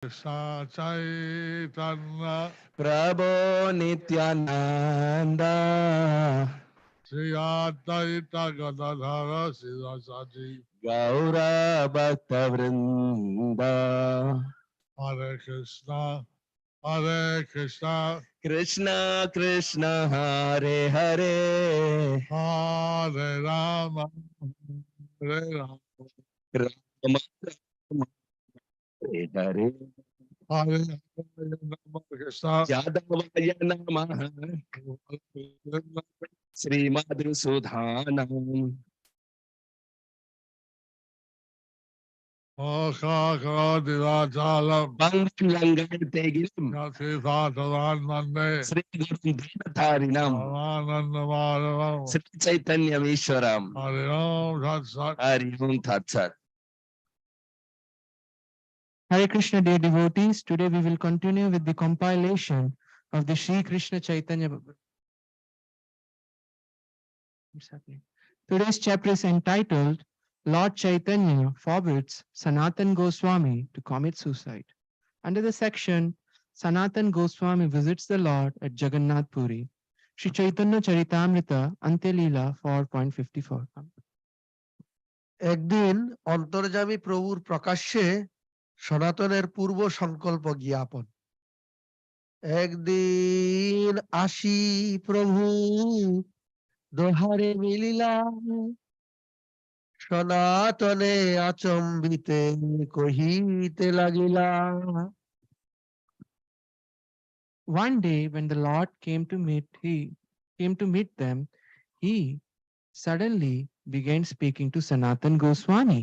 Krishna Chaitanya Prabhu Nityananda Sri Advaita Gadadhara Sivasadi Gaura Bhakta Vrinda Hare Krishna Hare Krishna Krishna Krishna Hare Hare Hare Rama Hare Rama Rama Hare Hare Hare Rama Krishna Yadavaya Namaha Sri Madhusudanam Okaka Divachalam Pangalangategirim Yati Satavan Mande Sri Guru Dhanatarinam Ramananda Madhavam Sri Chaitanya Vishwaram Hare Ram Sat Sat Hari Om Tat Sat. Hare Krishna, dear devotees. Today we will continue with the compilation of the Sri Krishna Chaitanya. What's happening? Today's chapter is entitled Lord Chaitanya forbids Sanātana Gosvāmī to commit suicide. Under the section Sanātana Gosvāmī visits the Lord at Jagannath Puri, Sri Chaitanya Charitamrita Antya Leela 4.54. একদিন অন্তর্যামী প্রভুর প্রকাশ্যে সনাতনের পূর্ব সংকল্প জ্ঞাপন। একদিন আসি প্রভু দোহারে মিলিলা, সনাতনে আচম্বিতে কহিতে লাগিলা। One day when the Lord came to meet them, he suddenly began speaking to Sanātana Gosvāmī.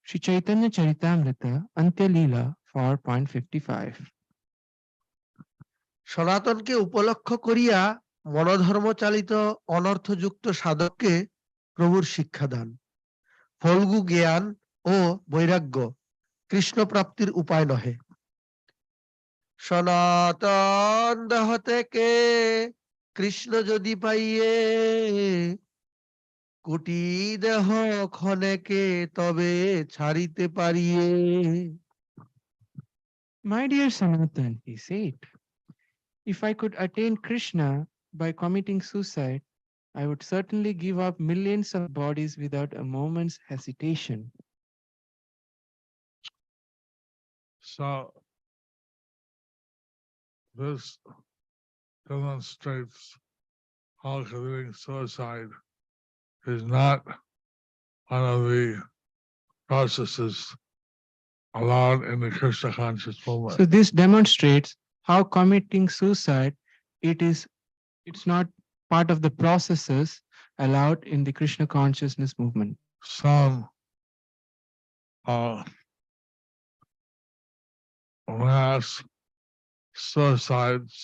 Sri Chaitanya Charitamrita Antya Leela 4.55. সনাতনকে উপলক্ষ করিয়া মনোধর্ম চালিত অনর্থযুক্ত সাধককে প্রভুর শিক্ষাদান, ফলগু জ্ঞান ও বৈরাগ্য কৃষ্ণ প্রাপ্তির উপায় নহে। সনাতন দেহ থেকে কৃষ্ণ যদি পাইয়ে, কোটি দেহ ক্ষণেকে তবে ছাড়িতে পারিয়ে। My dear Sanatan, he said, if I could attain Krishna by committing suicide, I would certainly give up millions of bodies without a moment's hesitation. So this demonstrates how committing suicide is not one of the processes allowed in the Krishna conscious movement. So this demonstrates how committing suicide it's not part of the processes allowed in the Krishna consciousness movement. Some mass suicides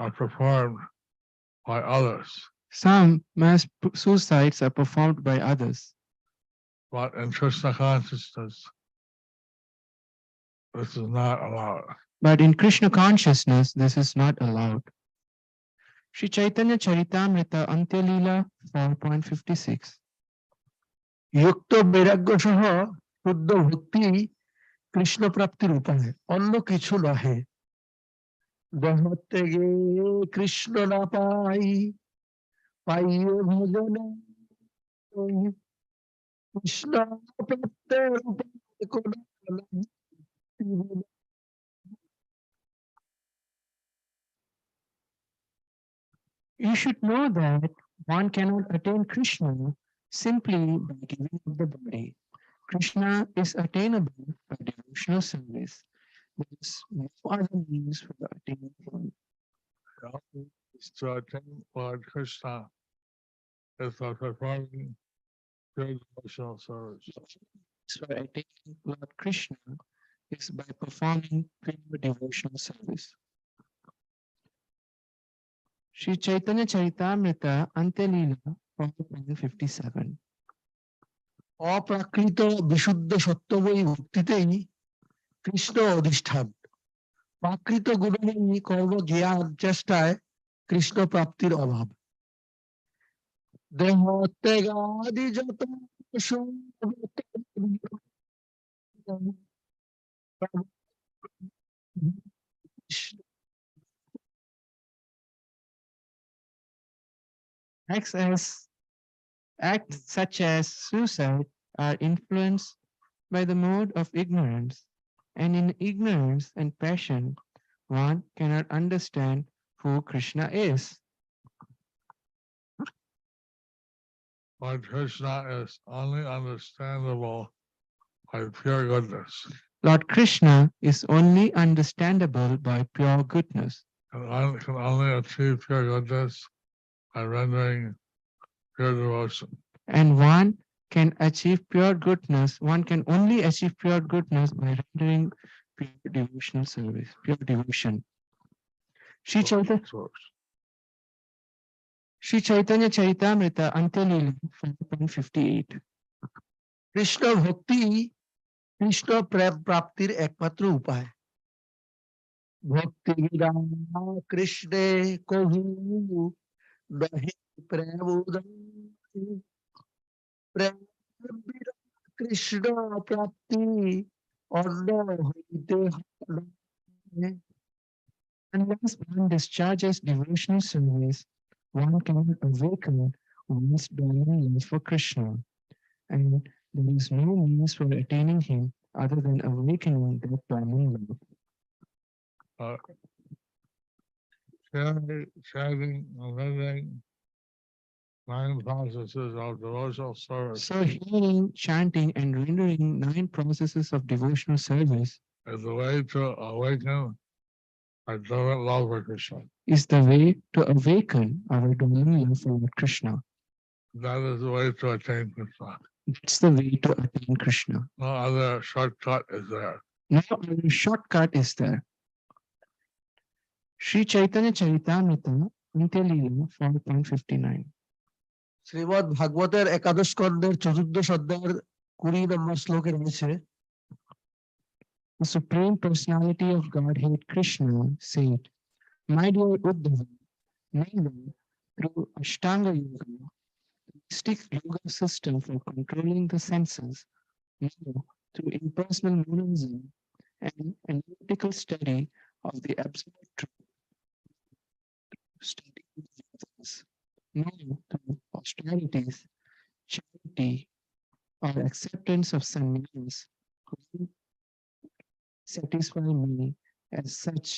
are performed by others, Some mass suicides are performed by others, but in Krishna consciousness, this is not allowed. but in Krishna consciousness, this is not allowed. Sri Chaitanya Charitamrita Antya Leela 4.56. যুক্ত বৈরাগ্য সহ শুদ্ধ ভক্তি কৃষ্ণ প্রাপ্তির উপায়, অন্য কিছু নহে। দেহ ত্যাগে কৃষ্ণ না পাই, পাইয়ে ভজনে কৃষ্ণ প্রাপ্তের উপায় কোন নাই। You should know that one cannot attain Krishna simply by giving up the body. Krishna is attainable by devotional service. There is no other means for the attaining Him. Is to attain Lord Krishna is by performing good devotional service. For attaining Lord Krishna is by performing pure devotional service. Sri Chaitanya Charitamrita Antya Leela 4.57. অপ্রাকৃত বিশুদ্ধ সত্যময়ী ভক্তিতেই কৃষ্ণ অধিষ্ঠান, প্রাকৃত গুণময়ী কর্ম জ্ঞান চেষ্টায় কৃষ্ণ প্রাপ্তির অভাব। দেহ ত্যাগাদি যত Acts such as suicide are influenced by the mode of ignorance, and in ignorance and passion, one cannot understand who Krishna is. Lord Krishna is only understandable by pure goodness. Lord Krishna is only understandable by pure goodness, And one can only achieve pure goodness by rendering pure devotion. and one can achieve pure goodness. One can only achieve pure goodness by rendering pure devotional service, pure devotion. Sri Chaitanya, So, Sri Chaitanya Charitamrita Antyalila 5.58. Krishna ভক্তি কৃষ্ণ প্রাপ্তির একমাত্র উপায় ভক্তি বিনা কৃষ্ণে কহু নহে প্রেম উদয় প্রেম বিনা কৃষ্ণ প্রাপ্তি অন্য হইতে হয়। Unless one discharges devotional service, one cannot awaken one's burning love for Krishna, and there is no means for attaining him other than awakening that burning love. chanting and rendering 9 processes of devotional service So, hearing, chanting, and rendering 9 processes of devotional service is the way to awaken our dormant love for Krishna. is the way to awaken our dormant love for Lord Krishna. That is the way to attain Krishna. It's the way to attain Krishna. No other shortcut is there. No other shortcut is there. Sri Chaitanya Charitamrita Antyalila 4.59. Shrimad ভাগবতের একাদশ স্কন্ধের চতুর্দশ অধ্যায়ের 20 নম্বর শ্লোকে রয়েছে The Supreme Personality of Godhead Krishna said, "My dear Uddhava, neither through Ashtanga Yoga, the mystic yoga system for controlling the senses, nor through impersonal monism and analytical study of the absolute truth, study of the Vedas, nor through austerities, charity, or acceptance of sannyas, could satisfy me as much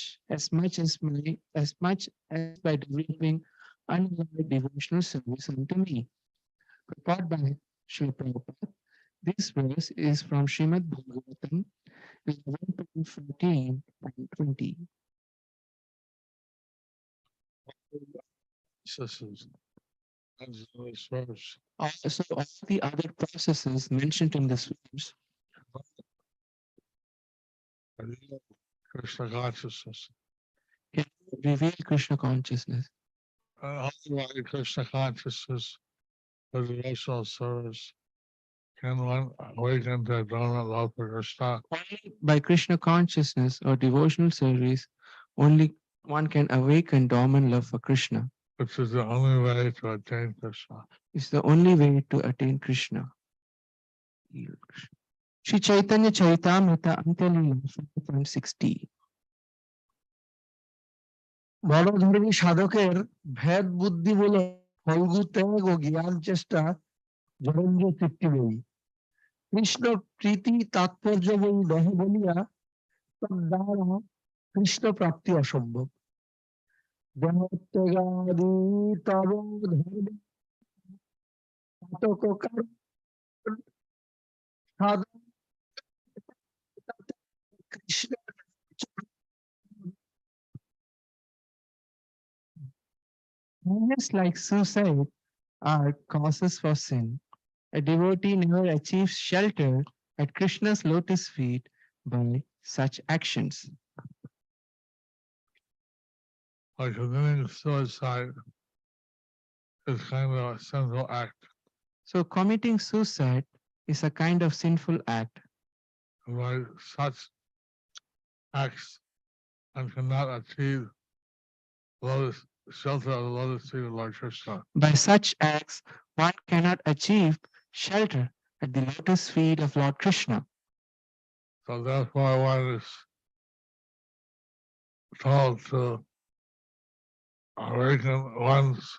as by developing unalloyed devotional service unto me." Purport by Srila Prabhupada. This verse is from Srimad Bhagavatam 11.14.20. Sisters, and this verse, Also, all the other processes mentioned in this verse reveal Krishna consciousness. can reveal Krishna consciousness. Only by Krishna consciousness or devotional service can one awaken to dormant love for Krishna. Only by Krishna consciousness or devotional service, only one can awaken dormant love for Krishna. Which is the only way to attain Krishna. It's the only way to attain Krishna. Sri Chaitanya Charitamrita Antyalila 5.60. মনোধর্মী সাধকের ভেদ বুদ্ধিমূলক ফলগু ত্যাগ ও জ্ঞান চেষ্টা জনঞ্জ তৃপ্তি বই কৃষ্ণ প্রীতি তাৎপর্য বই নহে বলিয়া দ্বারা কৃষ্ণ প্রাপ্তি অসম্ভব দেহত্যাগাদি তব ধর্ম ঘাতক কারণ সাধন Krishna Movements like suicide are causes for sin. A devotee never achieves shelter at Krishna's lotus feet by such actions. Like committing suicide is kind of a sinful act. So committing suicide is a kind of sinful act. And by such acts, one cannot achieve lotus shelter of the lotus feet of Lord Krishna. By such acts, one cannot achieve shelter at the lotus feet of Lord Krishna. So So that's why one is told to awaken one's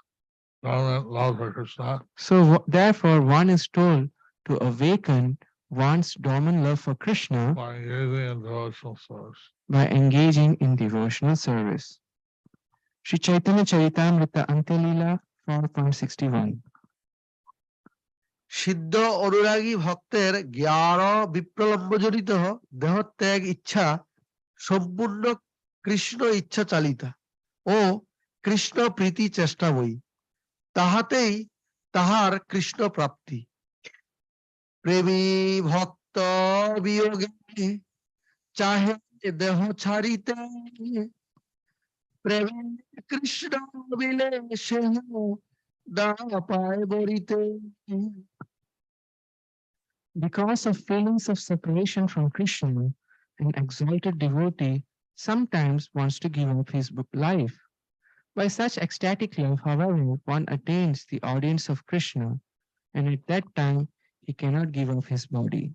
dominant love for Krishna So therefore, one is told to awaken one's dormant love for Krishna by engaging in devotional service. by engaging in devotional service. Sri Chaitanya Charitamrita Antyalila 4.61. সিদ্ধ অনুরাগী ভক্তের জ্ঞান বিপ্রলম্বজনিত দেহত্যাগ ইচ্ছা সম্পূর্ণ কৃষ্ণ ইচ্ছা চালিতা ও কৃষ্ণ প্রীতি চেষ্টা বই তাহাতেই তাহার কৃষ্ণ প্রাপ্তি প্রেমী ভক্ত বিয়োগে চাহে দেহ ছাড়িতে প্রেমী কৃষ্ণ মিলে সে না পায় বরিতে। Because of feelings of separation from Krishna, an exalted devotee sometimes wants to give up his life. By such ecstatic love, however, one attains the audience of Krishna, and at that time he cannot give up his body.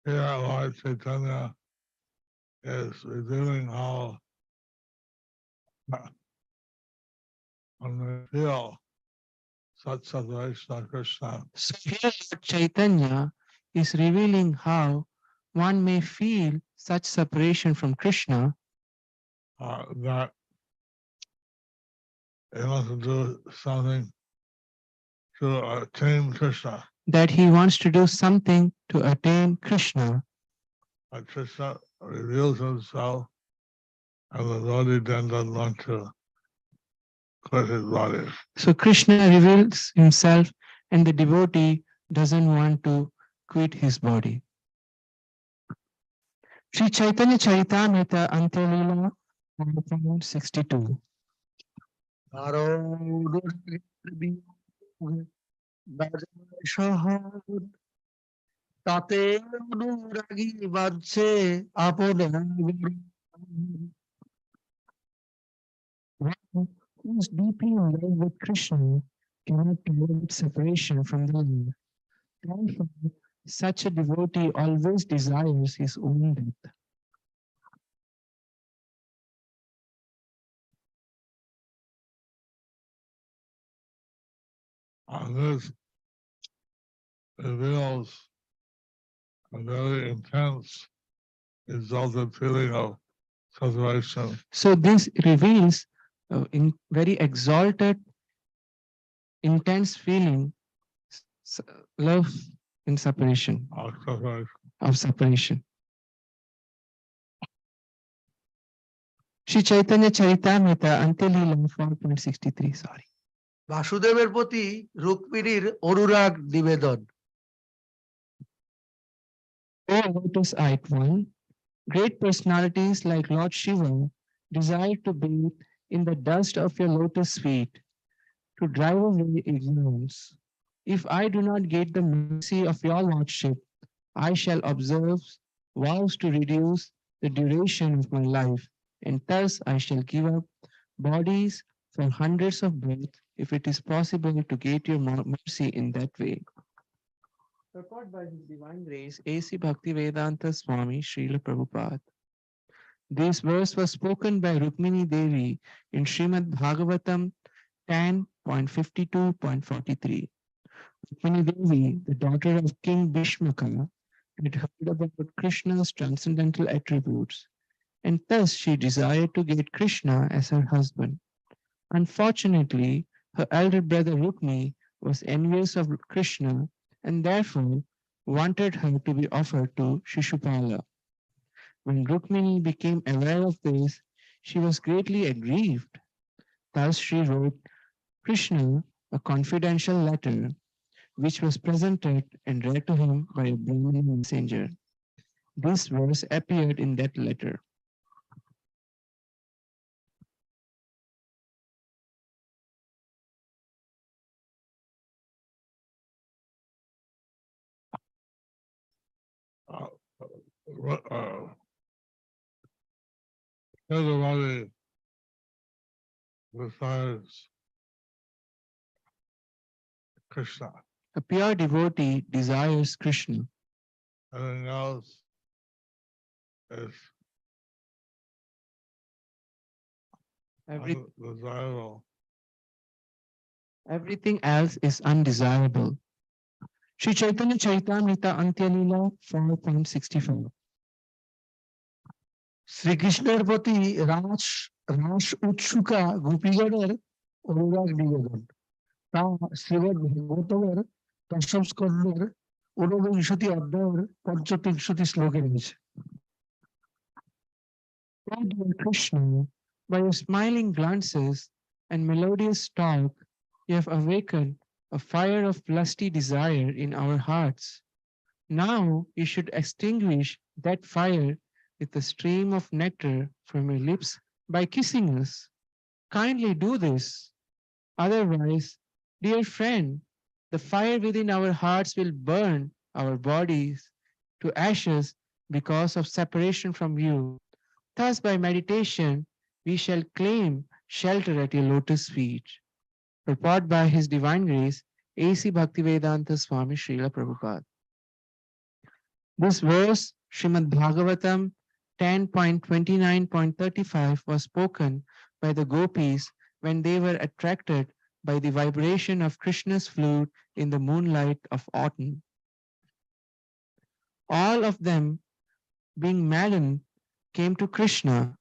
Here, Lord Caitanya is revealing how when they feel such separation of Krishna, So here Lord Chaitanya is revealing how one may feel such separation from Krishna that he wants to do something to attain Krishna. that he wants to do something to attain Krishna. But Krishna reveals himself, and the devotee then doesn't want to quit his body. So Krishna reveals himself and the devotee doesn't want to quit his body. Sri Chaitanya Charitamrita Antyalila 1.62. তাতে অনুরাগী বাঁধছে আপন One who is deeply in love with Krishna cannot tolerate separation from the Lord. Therefore, such a devotee always desires his own death. And this reveals a very intense, exalted feeling of separation So this reveals in very exalted, intense feeling, love in separation, of separation. of separation. Sri Chaitanya Charitamrita Antyalila 4.63. Sorry. বাসুদেবের প্রতি রুক্মিণীর অনুরাগ নিবেদন। O lotus-eyed one, great personalities like Lord Shiva desire to bathe in the dust of your lotus feet to drive away ignorance. If I do not get the mercy of your lordship, I shall observe vows to reduce the duration of my life, and thus I shall give up bodies for hundreds of births if it is possible to get your mercy in that way. Purport by His Divine Grace, A.C. Bhaktivedanta Swami Srila Prabhupada. This verse was spoken by Rukmini Devi in Srimad Bhagavatam 10.52.43. Rukmini Devi, the daughter of King Bhishmaka, had heard about Krishna's transcendental attributes, and thus she desired to get Krishna as her husband. Unfortunately, her elder brother Rukmi was envious of Krishna and therefore wanted her to be offered to Shishupala. When Rukmini became aware of this, she was greatly aggrieved. Thus she wrote Krishna a confidential letter, which was presented and read to him by a Brahmin messenger. This verse appeared in that letter. Everybody decides Krishna. A pure devotee desires Krishna. Everything else is undesirable. Everything else is undesirable. Sri Chaitanya Charitamrita Antya Leela 4.65. শ্রীকৃষ্ণের প্রতি রাস রাস উৎসুকা গোপীগণের অনুরাগ নিবেদন তা শ্রীমদ্ ভাগবতমের দশম স্কন্ধের ঊনবিংশতি অধ্যায়ের পঞ্চবিংশতি শ্লোকে রয়েছে। O dear Krishna, by your smiling glances and melodious talk, you have awakened a fire of lusty desire in our hearts. Now you should extinguish that fire with a stream of nectar from your lips by kissing us. Kindly do this. Otherwise, dear friend, the fire within our hearts will burn our bodies to ashes because of separation from you. Thus, by meditation, we shall claim shelter at your lotus feet. Purport by His Divine Grace, A.C. Bhaktivedanta Swami Srila Prabhupada. This verse, Srimad Bhagavatam 10.29.35, was spoken by the gopis when they were attracted by the vibration of Krishna's flute in the moonlight of autumn. All of them, being maddened, came to Krishna,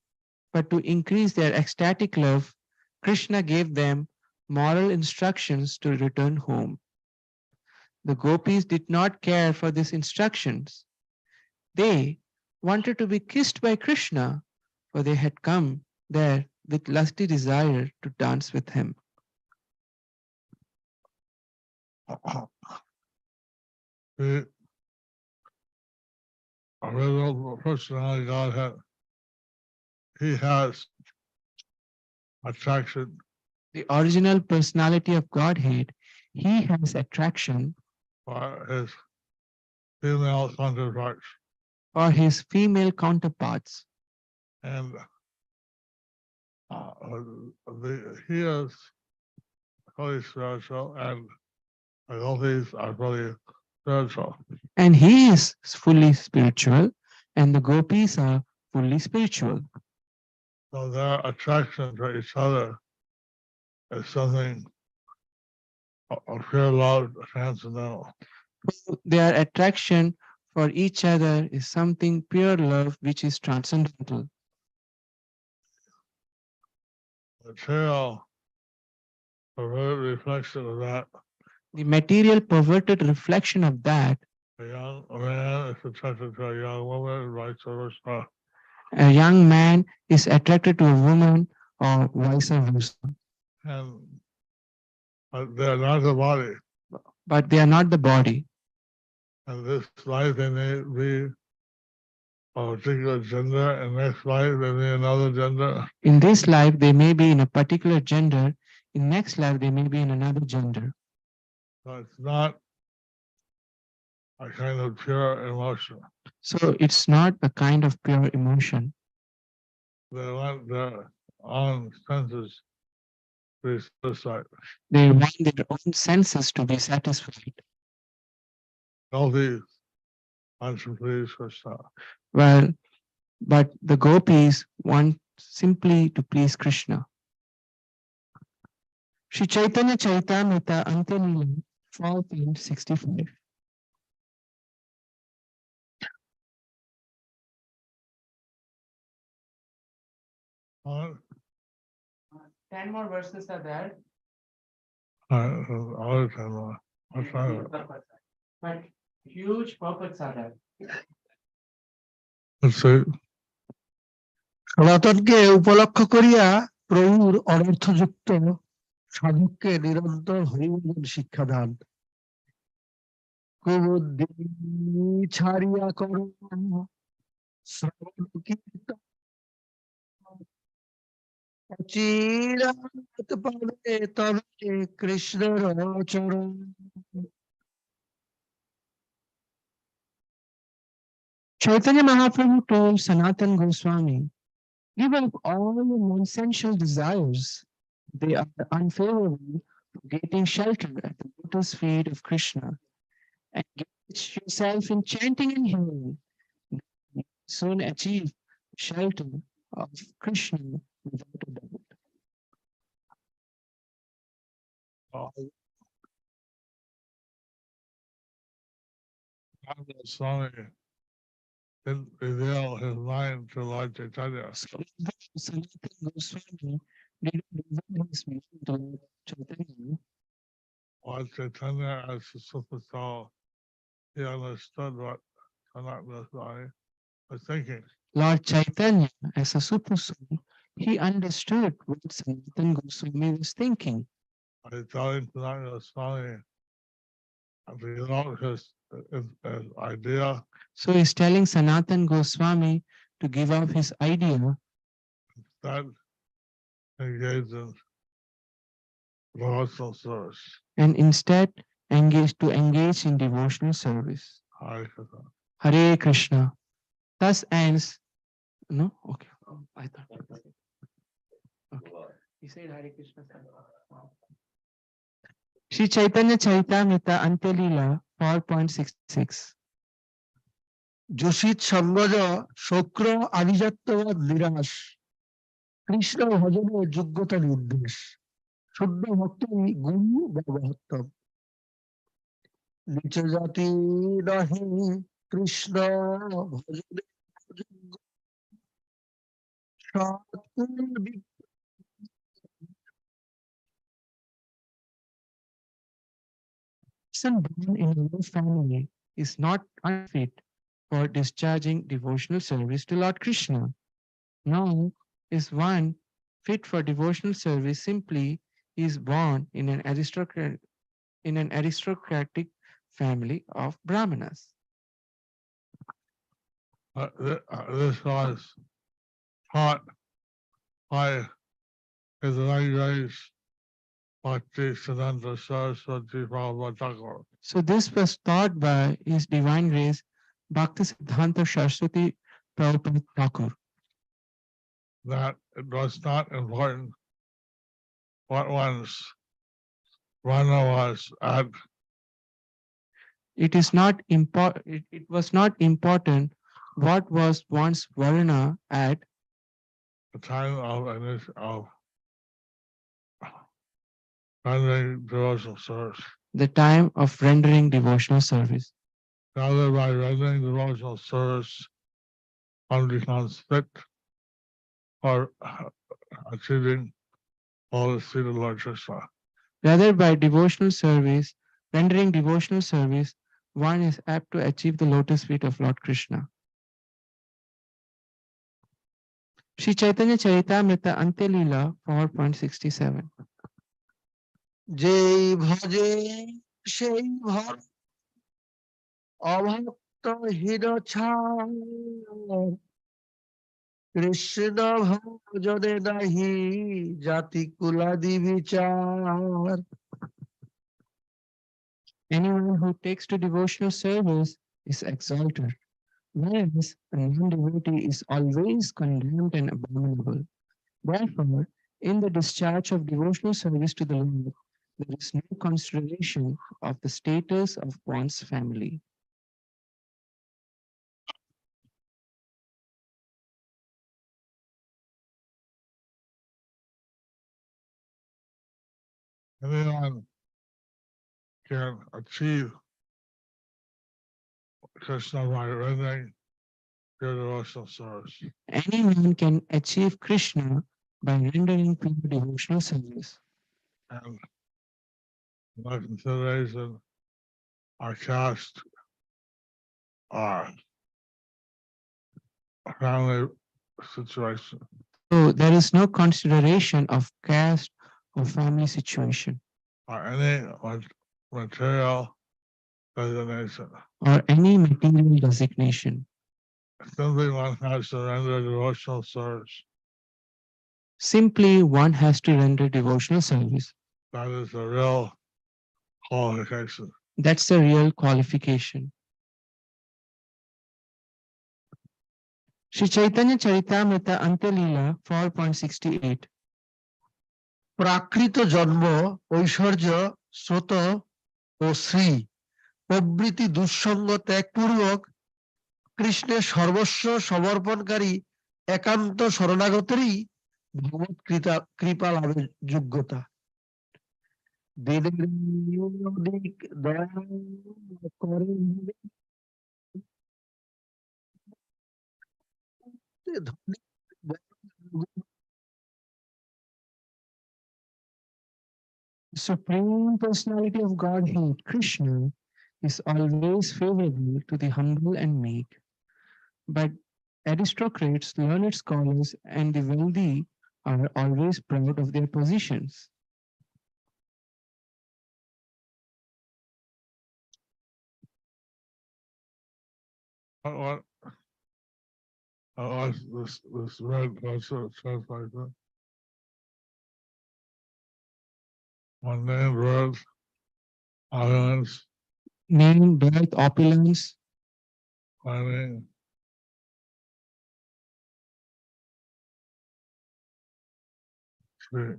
but to increase their ecstatic love, Krishna gave them moral instructions to return home. The gopis did not care for these instructions. They wanted to be kissed by Krishna, for they had come there with lusty desire to dance with him. The original personality Godhead, he has attraction The original personality of Godhead, he has attraction for his female counterparts, for his female counterparts, and he is fully spiritual, and the gopis are fully spiritual. and he is fully spiritual, and the gopis are fully spiritual. So their attraction to each other is something of pure love, transcendental. Their attraction for each other is something pure love which is transcendental. Material perverted reflection of that, The material perverted reflection of that, a young man is attracted to a young woman, vice versa. a young man is attracted to a woman or vice versa, And they're not the body. but they are not the body. And this life they may be a particular gender, and next life they may be another gender. In this life, they may be in a particular gender. In next life, they may be in another gender. So it's not a kind of pure emotion. So it's not a kind of pure emotion. They want their own senses to be satisfied. They want their own senses to be satisfied. Gopis want to please Krishna. Well, but the gopis want simply to please Krishna. Sri Chaitanya Charitamrita Antya Leela 12.65. All 10 more verses are there. the time. What's that? But huge purports are there. Let's see. সনাতনকে উপলক্ষ করিয়া প্রভুর অনর্থযুক্ত সাধককে নিরন্তর হরিভজন শিক্ষাদান কুবুদ্ধি ছাড়িয়া করো শ্রবণ কীর্তন অচিরাত পাবে তবে কৃষ্ণের চরণ। Chaitanya Mahaprabhu told Sanātana Gosvāmī, give up all your nonsensical desires. They are unfavorable getting shelter at the lotus feet of Krishna. Engage yourself in chanting and hearing. Soon achieve shelter of Krishna without a doubt. Gosvāmī didn't reveal his mind to Lord Caitanya. Sanātana Gosvāmī did not reveal his mind to Lord Caitanya. Lord Caitanya, as the super soul, he understood what Sanātana Gosvāmī was thinking. Lord Caitanya, as a super soul, he understood what Sanātana Gosvāmī was thinking. By telling Sanātana Gosvāmī below his idea, So he's telling Sanātana Gosvāmī to give up his idea, that engaged in devotional service. and instead engage in devotional service. Hare Krishna. Hare Krishna. Thus ends. No? Okay. I thought. Okay. He said Hare Krishna. Sri Chaitanya Charitamrita Antyalila 4.66. যোশিত সঙ্গজ শক্র আভিজাত্যবাদ নিরাশ কৃষ্ণ ভজনের যোগ্যতা নির্দেশ শুদ্ধ ভক্তি গুরু বা মহত্তম নিচ জাতি নহে কৃষ্ণ ভজনে যোগ্য সৎকুল Person born in a low family is not unfit for discharging devotional service to Lord Krishna. Nor is one fit for devotional service simply he is born in an aristocratic family of Brahmanas. This was taught by His Divine Grace Bhakti Siddhanta Saraswati Prabhupada Thakur. So this was taught by His Divine Grace Bhakti Siddhanta Saraswati Prabhupada Thakur, That it was not important what one's Varna was at it is not it was not important what was one's Varna at the time of rendering devotional service. the time of rendering devotional service. Rather, by rendering devotional service, one becomes fit for achieving all the seat of Lord Krishna. Rather, by devotional service, rendering devotional service, one is apt to achieve the lotus feet of Lord Krishna. Sri Chaitanya Charitamrita Antyalila 4.67. যেই ভজে সেই ভর অভক্ত হীন ছাড় কৃষ্ণ ভজনে নাহি জাতি কুলাদি বিচার Anyone who takes to devotional service is exalted, whereas a non-devotee is always condemned and abominable. Therefore, in the discharge of devotional service to the Lord, there is no consideration of the status of one's family. Anyone can achieve Krishna by rendering pure devotional service. Anyone can achieve Krishna by rendering pure devotional service. And no consideration our caste, our family situation. So there is no consideration of caste or family situation Or any material designation. or any material designation. Simply one has to render devotional service. Simply one has to render devotional service. That is the real qualification. That's the real qualification. Sri Chaitanya Charitamrita Antyalila 4.68. প্রাকৃত জন্ম, ঐশ্বর্য, স্রোত ও শ্রী প্রভৃতি দুঃসঙ্গ ত্যাগপূর্বক কৃষ্ণের সর্বস্ব সমর্পণকারী একান্ত শরণাগতেরই ভগবৎ কৃপা লাভের যোগ্যতা। দিনের অধিক দয়া করে The Supreme Personality of Godhead, Krishna, is always favorable to the humble and meek. But aristocrats, learned scholars, and the wealthy are always proud of their positions. What this red translation? One name, red, islands, Name, birth, opulence, finding, tree.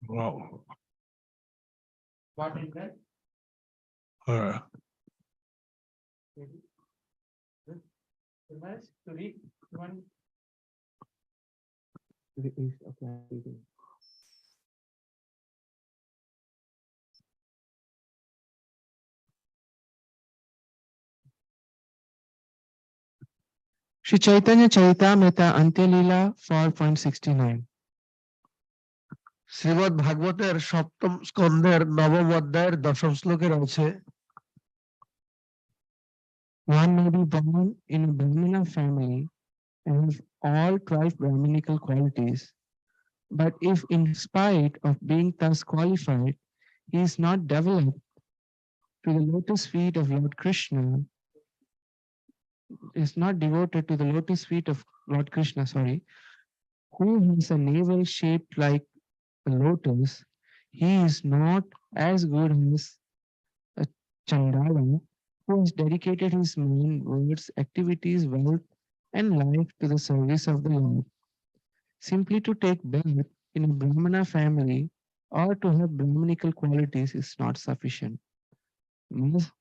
Wow. what is that? Alright. To read one. Okay. Sri Chaitanya Charitamrita Antyalila 4.69. Shrimad ভাগবতের সপ্তম স্কন্ধের নবম অধ্যায়ের দশম শ্লোকে রয়েছে, One may be born in a Brahmana family and have all 12 Brahminical qualities, but if in spite of being thus qualified, he is not developed to the lotus feet of Lord Krishna, is not devoted to the lotus feet of Lord Krishna, who has a navel shaped like a lotus, he is not as good as a Chandala who has dedicated his mind, words, activities, wealth, and life to the service of the Lord. Simply to take birth in a Brahmana family or to have Brahminical qualities is not sufficient.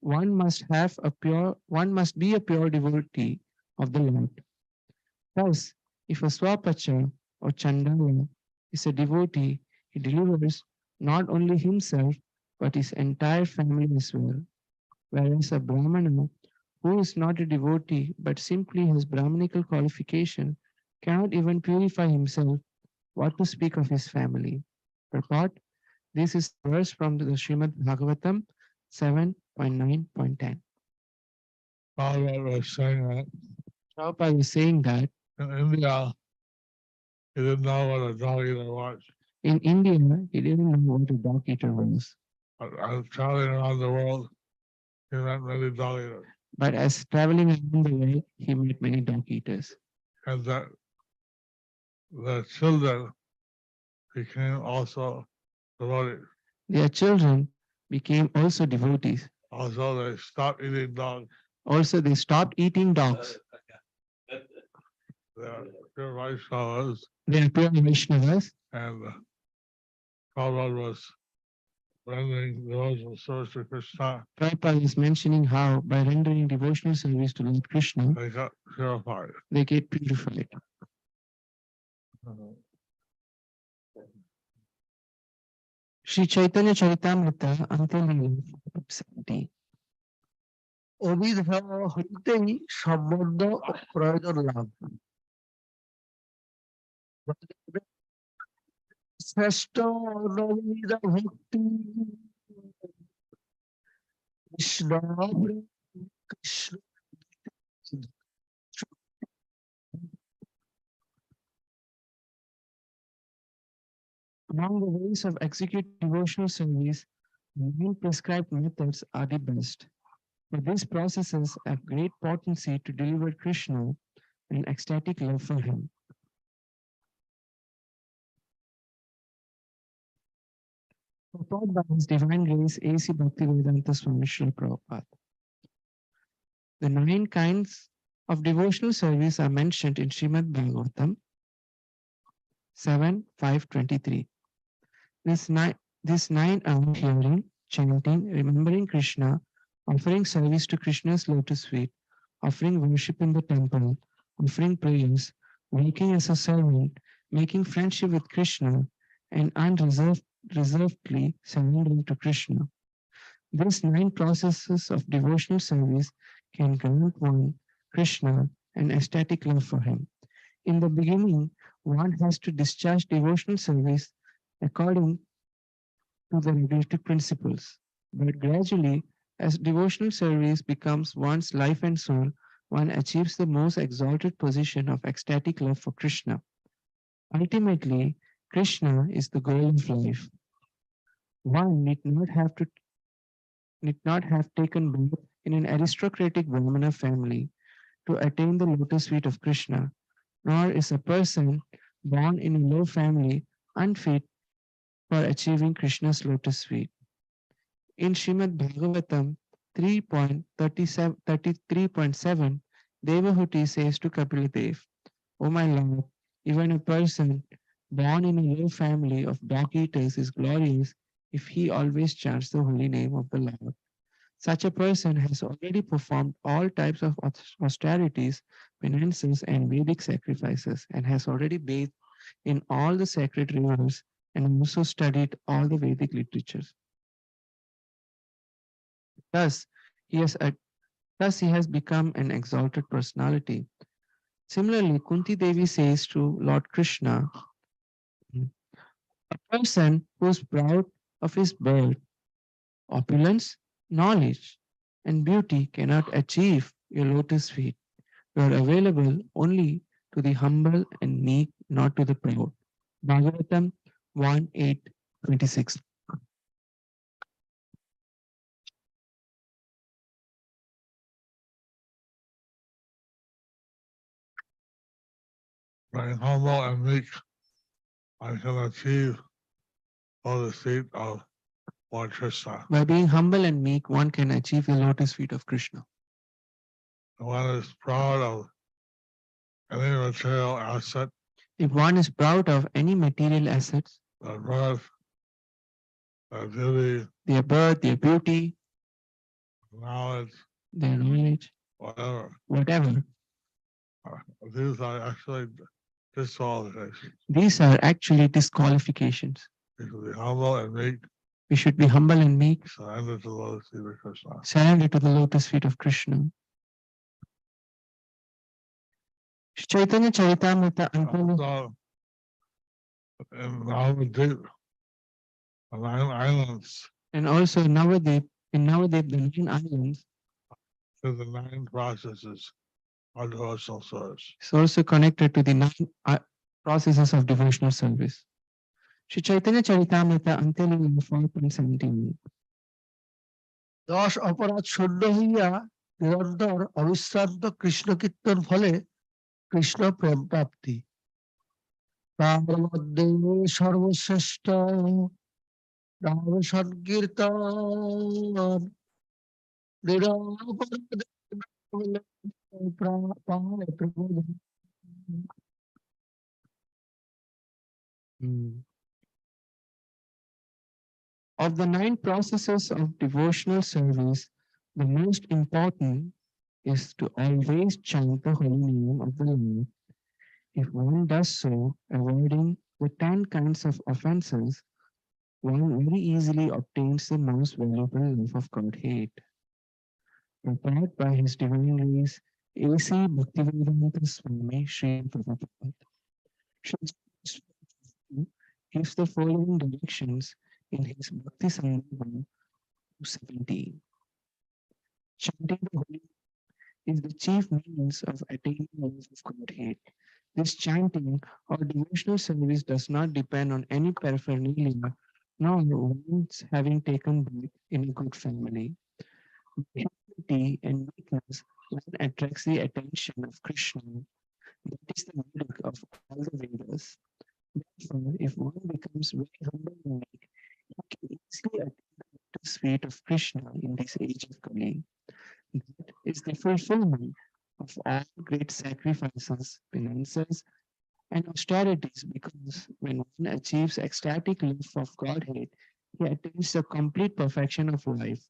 One must be a pure devotee of the Lord. Thus, if a Swapacha or Chandala is a devotee, he delivers not only himself but his entire family as well. Whereas a Brahmana who is not a devotee but simply has Brahminical qualification cannot even purify himself, what to speak of his family. Purport: this is a verse from the Srimad Bhagavatam 7.9.10. Prabhupada was saying that Prabhupada is saying that in India, he didn't know what a dog eater was. in India, he didn't know what a dog eater was. I was traveling around the world, he met many dog eaters. But as traveling around the world, he met many dog eaters. And that the children became also devotees. Their children became also devotees. Also, they stopped eating dogs. Also, they stopped eating dogs. They are pure Vaishnavas, They are pure Vaishnavas. and Prabhupada was rendering devotional service to Krishna. Prabhupada is mentioning how by rendering devotional service to Lord Krishna, They got purified. they get purified. Sri Chaitanya Charitamrita Antyalila 4.70. অবিধ হইতেই সম্বন্ধ ও প্রয়োজন লাভ। শ্রেষ্ঠ নবীন ভক্তি Krishna Krishna. Among the ways of executing devotional service, nine prescribed methods are the best. For these processes have great potency to deliver Krishna an ecstatic love for him. Taught by His Divine Grace A.C. Bhaktivedanta Swami Srila Prabhupada. The 9 kinds of devotional service are mentioned in Srimad Bhagavatam 7:5:23. This nine are hearing, chanting, remembering Krishna, offering service to Krishna's lotus feet, offering worship in the temple, offering prayers, working as a servant, making friendship with Krishna, and unreservedly surrendering to Krishna. These nine processes of devotional service can grant one Krishna an ecstatic love for him. In the beginning, one has to discharge devotional service according to the regulative principles. But gradually, as devotional service becomes one's life and soul, one achieves the most exalted position of ecstatic love for Krishna. Ultimately, Krishna is the goal of life. One need not have taken birth in an aristocratic Brahmana family to attain the lotus feet of Krishna, nor is a person born in a low family unfit for achieving Krishna's lotus feet. In Srimad Bhagavatam 3.33.7, Devahuti says to Kapila, "O my Lord, even a person born in a low family of dog eaters is glorious if he always chants the holy name of the Lord. Such a person has already performed all types of austerities, penances, and Vedic sacrifices, and has already bathed in all the sacred rivers and also studied all the Vedic literatures. Thus, he has a, thus he has become an exalted personality." Similarly, Kunti Devi says to Lord Krishna, "A person who is proud of his birth, opulence, knowledge, and beauty cannot achieve your lotus feet. You are available only to the humble and meek, not to the proud." Bhagavatam 1:8-26. Being humble and meek, I can achieve all the seat of Lord Krishna. By being humble and meek, one can achieve the lotus feet of Krishna. One is proud of any material asset, If one is proud of any material assets, their birth, their beauty, their birth, their beauty, knowledge, their knowledge, whatever, whatever, these are actually disqualifications. these are actually disqualifications. You should be humble and meek, We should be humble and meek, surrender to the lotus feet of Krishna. surrender to the lotus feet of Krishna. Sri Chaitanya Charitamrita Also, in Navadvip, the 9 islands, and also in Navadvip, the 9 islands, to the 9 processes of devotional service. is also connected to the 9 processes of devotional service. Sri Chaitanya Charitamrita Antyalila 4.17. 10 অপরাধ শূন্য হইয়া নিরন্তর অবিশ্রান্ত কৃষ্ণ কীর্তন ফলে কৃষ্ণ প্রেম প্রাপ্তি। তার মধ্যে সর্বশ্রেষ্ঠ নাম সংকীর্তন Of the 9 processes of devotional service, the most important is to always chant the holy name of the Lord. If one does so, avoiding the 10 kinds of offenses, one very easily obtains the most valuable love of Godhead. Prepared by His Divine Grace, A.C. Bhaktivedanta Swami Sri Prabhupada gives the following directions in his Bhakti Sangha 217. Chanting the holy is the chief means of attaining the love of Godhead. This chanting or devotional service does not depend on any paraphernalia, nor one's having taken birth in a good family. Humility and meekness one attracts the attention of Krishna. That is the Vedic of all the Vedas. Therefore, if one becomes very humble and meek, he can easily attain the lotus feet of Krishna in this age of Kali. That is the fulfillment of all great sacrifices, penances, and austerities, because when one achieves ecstatic love of Godhead, he attains the complete perfection of life.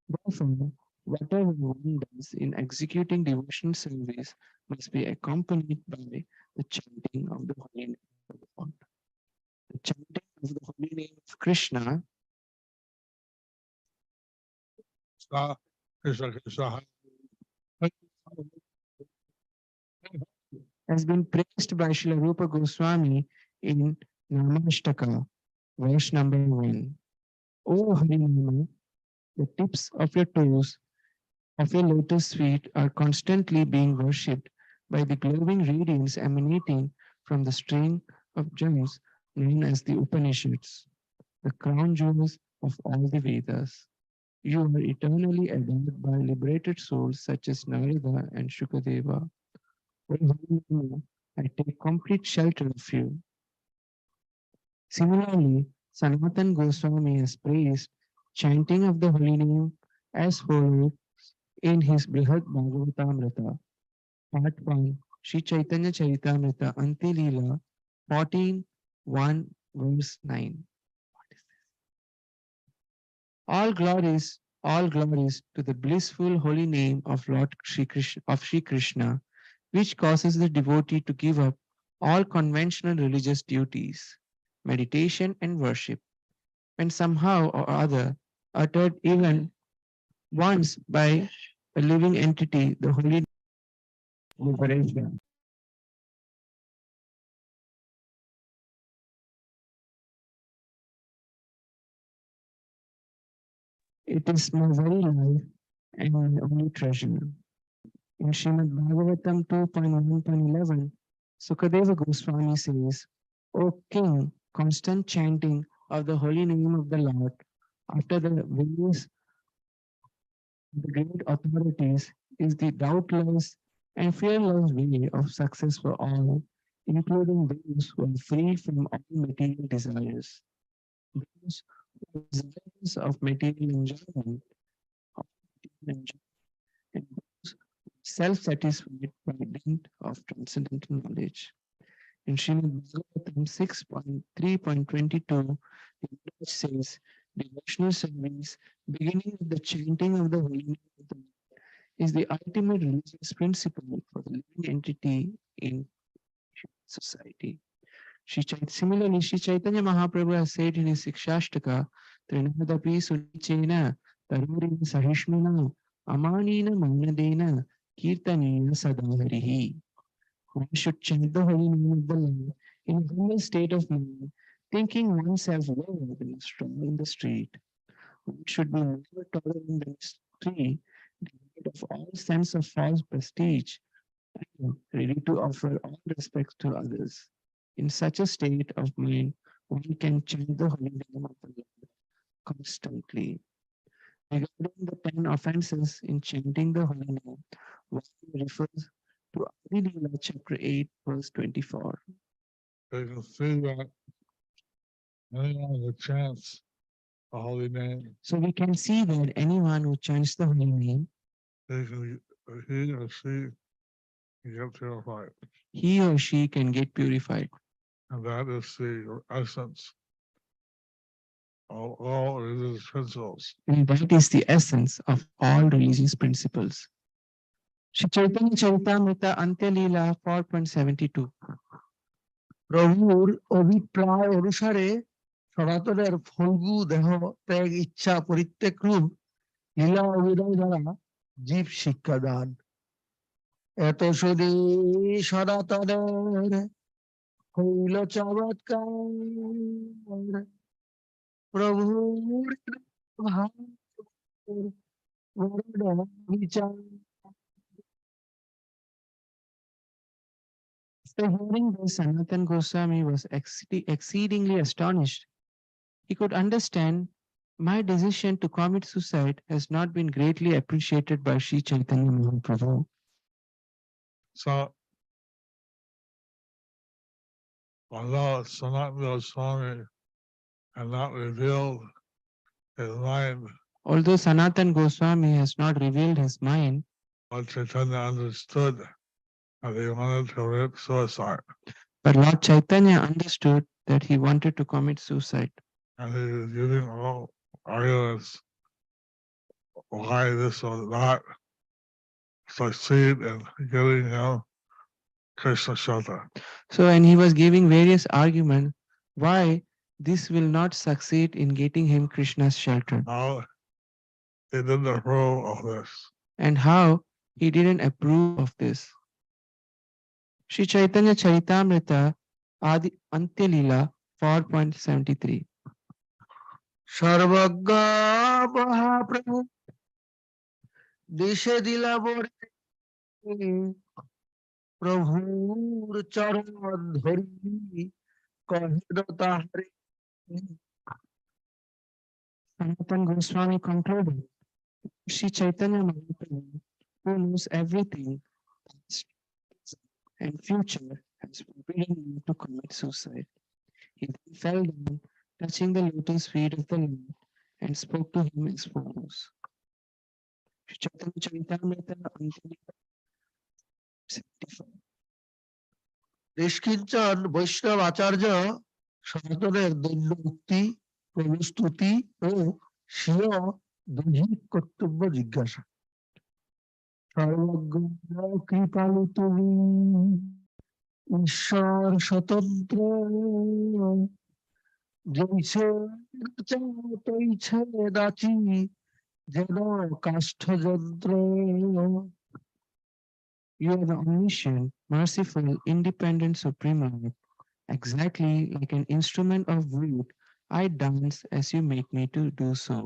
Therefore, whatever one does in executing devotional service must be accompanied by the chanting of the holy name of the Lord. The chanting of the holy name of Krishna Krishna, Krishna, Krishna. has been praised by Srila Rupa Goswami in Namashtaka, verse number 1. O Harinama, the tips of your toes of your lotus feet are constantly being worshipped by the glowing radiance emanating from the string of gems known as the Upanishads, the crown jewels of all the Vedas. You are eternally adored by liberated souls such as Narada and Shukadeva. O Harinama, I take complete shelter of you. Similarly, Sanātana Gosvāmī has praised chanting of the holy name as follows in his Brihad Bhagavatamrita, Part 1, Sri Chaitanya Charitamrita, Anti Leela, 14:1, verse 9. All glories to the blissful holy name of Lord Sri Krishna, which causes the devotee to give up all conventional religious duties, meditation and worship, when somehow or other uttered even once by a living entity, the holy liberation. It is my very life and my only treasure. In Srimad Bhagavatam 2.1.11, Sukadeva Goswami says, O King, constant chanting of the holy name of the Lord after the various the great authorities is the doubtless and fearless way of success for all, including those who are free from all material desires. Those who are desirous of material enjoyment, of material enjoyment, and those self-satisfied by dint of transcendental knowledge. In Srimad Bhagavatam 6.3.22, the Lord says, devotional service, beginning with the chanting of the holy name of the Lord, is the ultimate religious principle for the living entity in society. Similarly, Sri Chaitanya Mahaprabhu has said in his Sikshashtaka, Trinadapi Sulichena, Tarurina Sahishmana, Amanina Manadena, Kirtanina Sadaharihi. One should chant the holy name of the Lord in a humble state of mind, thinking oneself lower than a straw in the street. One should be more tolerant than a tree, devoid of all sense of false prestige, and ready to offer all respect to others. In such a state of mind, one can chant the holy name of the Lord constantly. Regarding the 10 offenses in chanting the holy name, one refers to Adi Leela, chapter 8, verse 24. You can see that anyone who chants the holy name, So we can see that anyone who chants the holy name, he or she get purified. he or she can get purified. And that is the essence of all religious principles. And that is the essence of all religious principles. Sri Chaitanya Charitamrita Antya Leela 4.72. প্রভুর অভিপ্রায় অনুসারে সনাতনের ফলগু দেহ ত্যাগ ইচ্ছা পরিত্যাগ রূপ লীলা অভিনয় দ্বারা জীব শিক্ষা দান। এত শুনি সনাতনের হইল চমৎকার, প্রভুর বিচার। After hearing this, Sanātana Gosvāmī was exceedingly astonished. He could understand my decision to commit suicide has not been greatly appreciated by Sri Chaitanya Mahaprabhu. So, although Sanātana Gosvāmī had not revealed his mind, Although Sanātana Gosvāmī has not revealed his mind, Lord Caitanya understood that he wanted to commit suicide. But Lord Chaitanya understood that he wanted to commit suicide. And he was using all arguments why this will not succeed in getting him Krishna shelter. So, and he was giving various arguments why this will not succeed in getting him Krishna's shelter Now he didn't approve of this. and how he didn't approve of this. Sri Chaitanya Charitamrita Adi Antya Leela 4.73. সর্বজ্ঞ মহাপ্রভু দেশে দিলা বরে প্রভুর চরণ ধরি কহেন তাহারে Sanātana Gosvāmī concluded, Sri Chaitanya Mahaprabhu, who knows everything, past, present, and future, has forbidden him to commit suicide. He then fell down, touching the lotus feet of the Lord, and spoke to him as follows. Sri Chaitanya Charitamrita Antya Leela 75. নিষ্কিঞ্চন বৈষ্ণব আচার্য সনাতনের দৈন্য মুক্তি প্রভুস্তুতি ও স্বীয় দৈহিক কর্তব্য জিজ্ঞাসা সর্বজ্ঞ কৃপালু তুমি ঈশ্বর স্বতন্ত্র জৈছে তৈছে নাচি যেন কাষ্ঠ যন্ত্র You are the omniscient, merciful, independent Supreme Lord. Exactly like an instrument of wood, I dance as you make me to do so.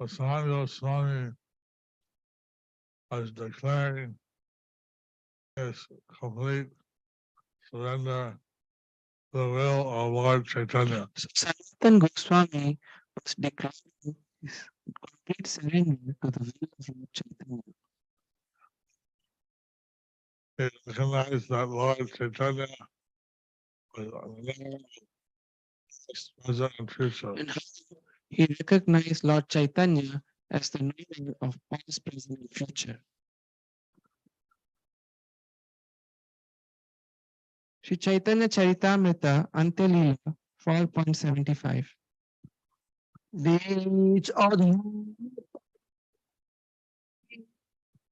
Sanātana Gosvāmī was declaring his complete surrender to the will of Lord Caitanya. So Sanātana Gosvāmī was declaring his complete surrender to the will of Lord Chaitanya. He recognized that Lord Caitanya was unknown, present, and future. And how he recognized Lord Chaitanya as the knower of past, present, and future. Sri Chaitanya Charitamrita Antya Leela 4.75. নিজ অধীন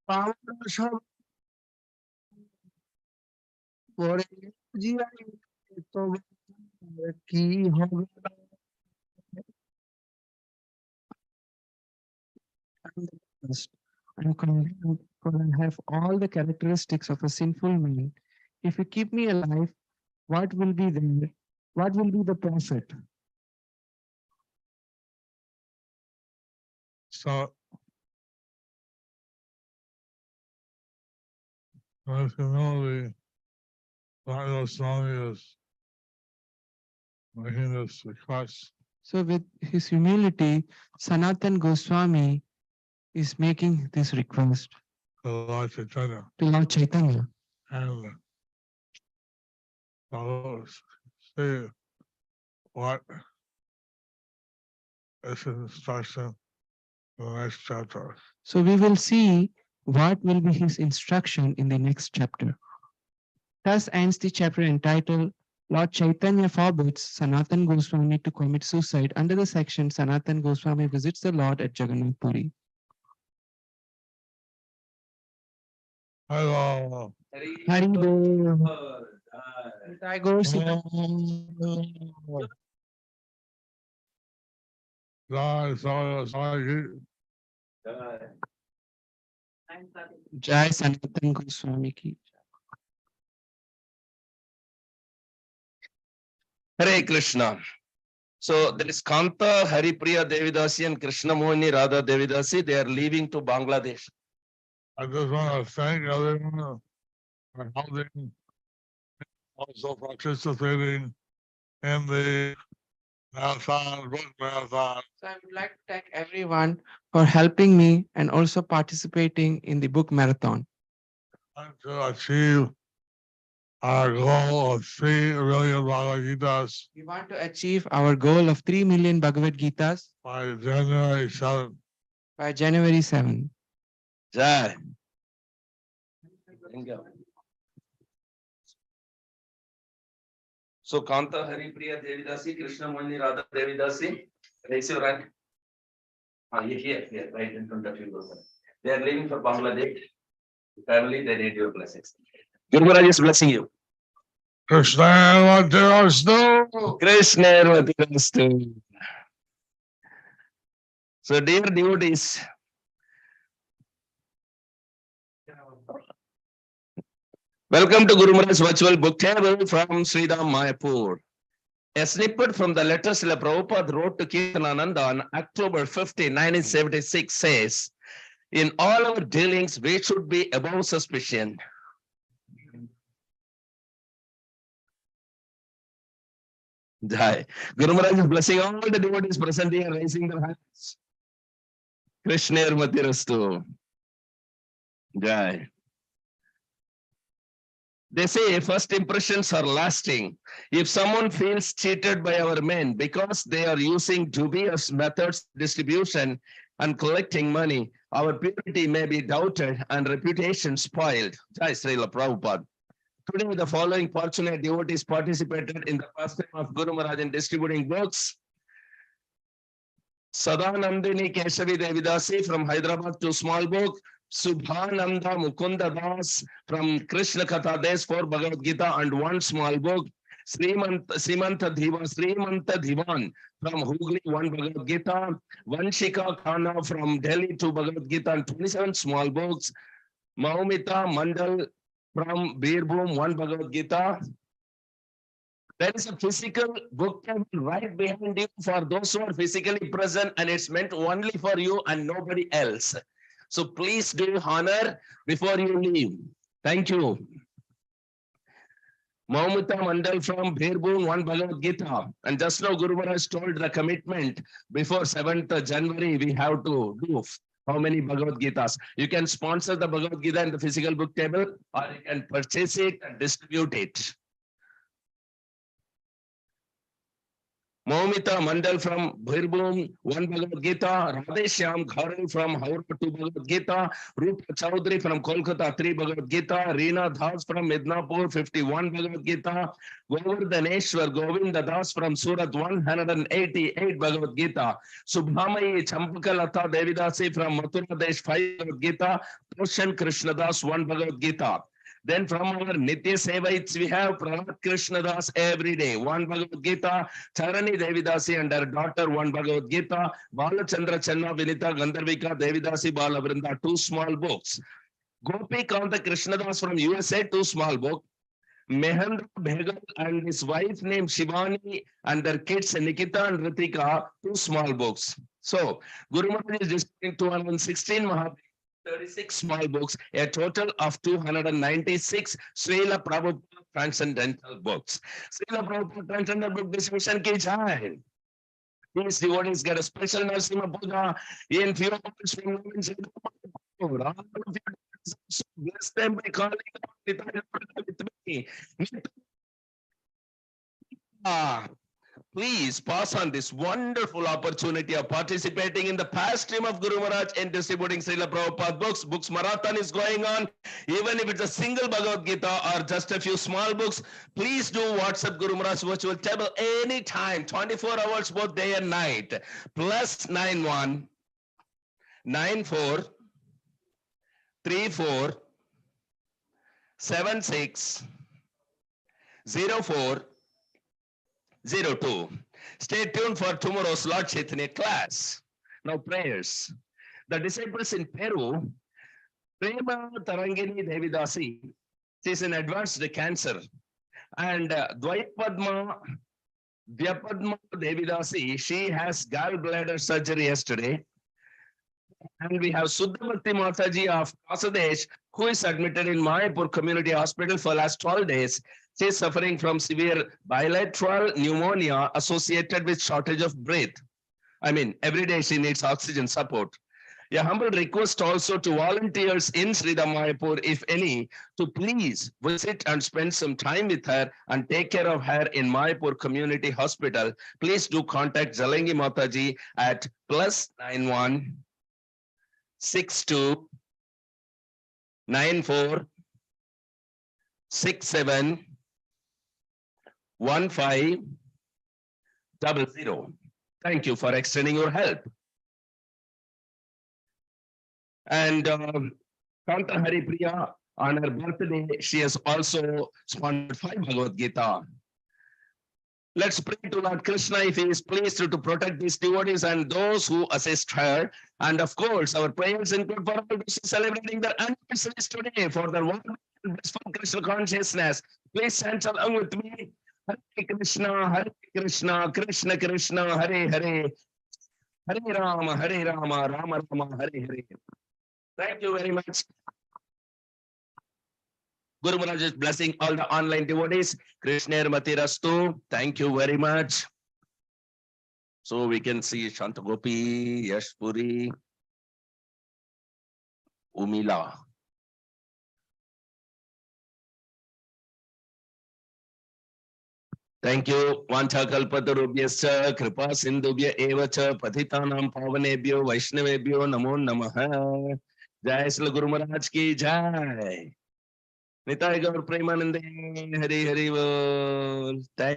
পাওনা সব পরে জিয়াই তবে কি হবে I'm the first. I'm condemned, for I have all the characteristics of a sinful man. If you keep me alive, what will be there? What will be the profit? So, with humility, Sanātana Gosvāmī is making this request So, with his humility, Sanātana Gosvāmī is making this request to Lord Caitanya. to Lord Chaitanya. And I'll see what is his instruction in the next chapter. So, we will see what will be his instruction in the next chapter. Thus ends the chapter entitled Lord Chaitanya forbids Sanātana Gosvāmī to commit suicide under the section Sanātana Gosvāmī visits the Lord at Jagannath Puri. Hello. Hari Bol. Nitai Gaur Sita. Jai Sanātana Gosvāmī ki. Hare Krishna. So there is Kanta, Haripriya Devidasi and Krishna Mohini Radha Devidasi. They are leaving to Bangladesh. I just want to thank everyone for helping, also participating in the marathon, book marathon. So I would like to thank everyone for helping me and also participating in the book marathon. And to achieve our goal of 3 million Bhagavad Gitas We want to achieve our goal of 3 million Bhagavad Gitas by January 7th. by January 7. Jai. So Kanta Haripriya Devidasi, Krishna Mani Radha Devidasi, raise your hand. Here, right in front of you. They are leaving for Bangladesh. Family, they need your blessings. Guru Maharaj is blessing you. Krishna Vajrastu. Krishna Vajrastu. So dear devotees, welcome to Guru Maharaj's virtual book table from Sridham Mayapur. A snippet from the letter Srila Prabhupada wrote to Kirtanananda on October 15, 1976 says, in all our dealings, we should be above suspicion. Jai. Guru Maharaj is blessing all the devotees present here, raising their hands. Krishna Matirastu. Jai. They say first impressions are lasting. If someone feels cheated by our men because they are using dubious methods of distribution and collecting money, our purity may be doubted and reputation spoiled. Jai Srila Prabhupada. Today, the following fortunate devotees participated in the pastime of Guru Maharaj in distributing books. Sadanandini Keshavi Devidasi from Hyderabad, 2 small book. Subhananda Mukunda Das from Krishna Katha Des 4 Bhagavad Gita and 1 small book. Srimanta Divan from Hooghly 1 Bhagavad Gita. Vanshika Khana from Delhi 2 Bhagavad Gita and 27 small books. Maumita Mandal from Birbhum 1 Bhagavad Gita. There is a physical book right behind you for those who are physically present, and it's meant only for you and nobody else. So please do honor before you leave. Thank you. Maumita Mandal from Birbhum 1 Bhagavad Gita. And just now Guru Maharaj told the commitment before 7th January we have to do how many Bhagavad Gitas. You can sponsor the Bhagavad Gita in the physical book table, or you can purchase it and distribute it. Maumita Mandal from Birbhum, 1 Bhagavad Gita. Radheshyam Gharan from Howrah, 2 Bhagavad Gita. Rupa Chaudhary from Kolkata, 3 Bhagavad Gita. Reena Das from Midnapur, 51 Bhagavad Gita. Govardhaneshwar Govinda Das from Surat, 188 Bhagavad Gita. Subhamayi Champakalata Devidasi from Mathura Desh, 5 Bhagavad Gita. Prashan Krishna Das, 1 Bhagavad Gita. Then from our Nitya Sevaites, we have Pravat Krishna Das every day, 1 Bhagavad Gita. Charani Devidasi and her daughter, 1 Bhagavad Gita. Balachandra Channa Vinita Gandharvika Devidasi Balavrinda, 2 small books. Gopi Kanta Krishnadas from USA, 2 small books. Mehendra Bhegal and his wife named Shivani and their kids Nikita and Ritika, 2 small books. So Guru Maharaj is distributing 216 Mahaprabhu, 36 small books, a total of 296 Srila Prabhupada transcendental books. Srila Prabhupada transcendental book distribution ki jai. These devotees get a special Narasimha Puja in few moments from now. All of you bless them by calling with me. Please pass on this wonderful opportunity of participating in the pastime of Guru Maharaj in distributing Srila Prabhupada books. Books marathon is going on. Even if it's a single Bhagavad Gita or just a few small books, please do WhatsApp Guru Maharaj virtual table anytime, 24 hours, both day and night. +91 94 34 76 04 02. Stay tuned for tomorrow's Lord Caitanya class. Now prayers. The disciples in Peru, Prema Tarangini Devidasi, she is in advanced cancer. And Dvaipadma Vyapadma Devidasi, she has gallbladder surgery yesterday. And we have Suddhavati Mataji of Kasadesh, who is admitted in Mayapur Community Hospital for last 12 days. She is suffering from severe bilateral pneumonia associated with shortage of breath. I mean, every day she needs oxygen support. A humble request also to volunteers in Sridham Mayapur, if any, to please visit and spend some time with her and take care of her in Mayapur Community Hospital. Please do contact Jalangi Mataji at +91 62 94 67 1500. Thank you for extending your help. And Kanta Haripriya, on her birthday, she has also sponsored 5 Bhagavad Gita. Let's pray to Lord Krishna if he is pleased to protect these devotees and those who assist her. And of course, our prayers include for all those celebrating their anniversaries today for their wonderful and blissful Krishna consciousness. Please chant along with me. Hare Krishna, Krishna Krishna, Hare Hare, Hare Rama, Rama Rama, Hare Hare. Thank you very much. Guru Maharaj is blessing all the online devotees. Krishna Matirastu. Thank you very much. So we can see Shanta Gopi, Yashpuri, Umila. Thank you. Vancha kalpatarubhyascha kripa sindhubhya evacha patitanam pavanebhyo vaishnavebhyo namo namaha. Jai Sri Guru Maharaj ki jai. Nitai Gaur Premanande, Hari Hari Bol. Thank